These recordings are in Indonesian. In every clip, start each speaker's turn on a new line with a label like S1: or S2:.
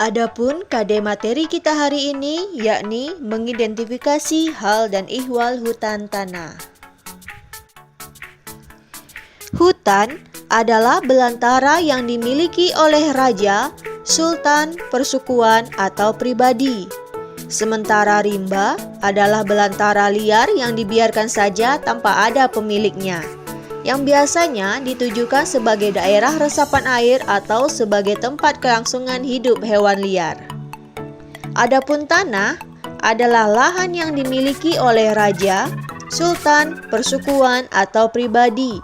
S1: Adapun KD materi kita hari ini yakni mengidentifikasi hal dan ihwal hutan tanah. Hutan adalah belantara yang dimiliki oleh raja, sultan, persukuan, atau pribadi. Sementara rimba adalah belantara liar yang dibiarkan saja tanpa ada pemiliknya, yang biasanya ditujukan sebagai daerah resapan air atau sebagai tempat kelangsungan hidup hewan liar. Adapun tanah adalah lahan yang dimiliki oleh raja, sultan, persukuan, atau pribadi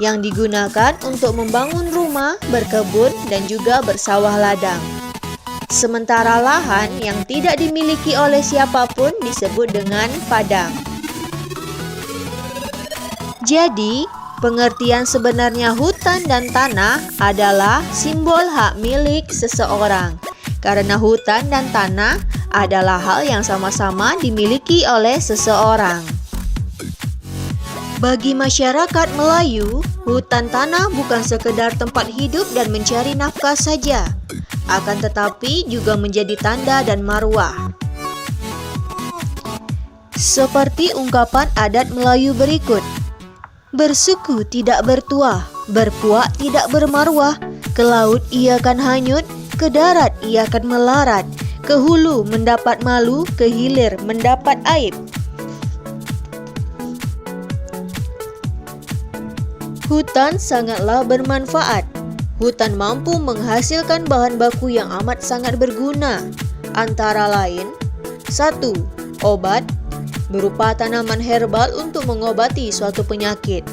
S1: yang digunakan untuk membangun rumah, berkebun, dan juga bersawah ladang. Sementara lahan yang tidak dimiliki oleh siapapun disebut dengan padang. Jadi, pengertian sebenarnya hutan dan tanah adalah simbol hak milik seseorang, karena hutan dan tanah adalah hal yang sama-sama dimiliki oleh seseorang. Bagi masyarakat Melayu, hutan tanah bukan sekedar tempat hidup dan mencari nafkah saja, akan tetapi juga menjadi tanda dan marwah. Seperti ungkapan adat Melayu berikut, bersuku tidak bertuah, berpuak tidak bermarwah, ke laut ia kan hanyut, ke darat ia kan melarat, ke hulu mendapat malu, ke hilir mendapat aib. Hutan sangatlah bermanfaat. Hutan mampu menghasilkan bahan baku yang amat sangat berguna, antara lain 1. Obat, berupa tanaman herbal untuk mengobati suatu penyakit.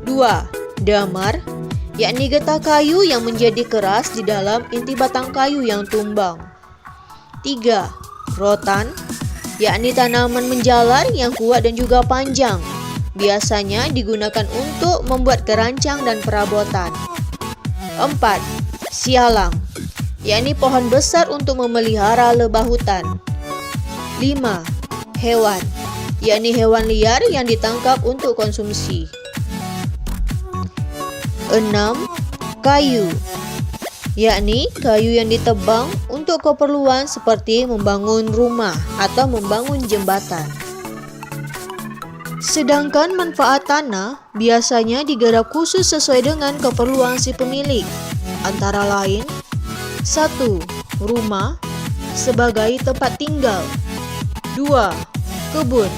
S1: 2. Damar, yakni getah kayu yang menjadi keras di dalam inti batang kayu yang tumbang. 3. Rotan, yakni tanaman menjalar yang kuat dan juga panjang. Biasanya digunakan untuk membuat kerancang dan perabotan. 4. Sialang, yakni pohon besar untuk memelihara lebah hutan. 5. Hewan, yakni hewan liar yang ditangkap untuk konsumsi. 6. Kayu, yakni kayu yang ditebang untuk keperluan seperti membangun rumah atau membangun jembatan. Sedangkan manfaat tanah biasanya digarap khusus sesuai dengan keperluan si pemilik, antara lain 1. Rumah sebagai tempat tinggal. 2. Kebun,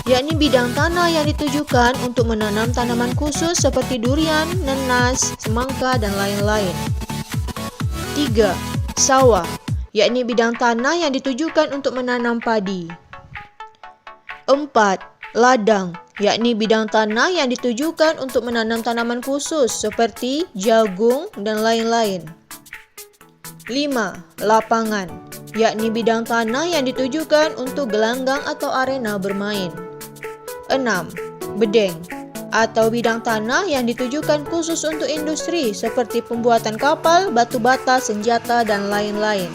S1: yakni bidang tanah yang ditujukan untuk menanam tanaman khusus seperti durian, nenas, semangka, dan lain-lain. 3. Sawah, yakni bidang tanah yang ditujukan untuk menanam padi. 4. Ladang, yakni bidang tanah yang ditujukan untuk menanam tanaman khusus seperti jagung dan lain-lain. 5. Lapangan, yakni bidang tanah yang ditujukan untuk gelanggang atau arena bermain. 6. Bedeng, atau bidang tanah yang ditujukan khusus untuk industri seperti pembuatan kapal, batu bata, senjata, dan lain-lain.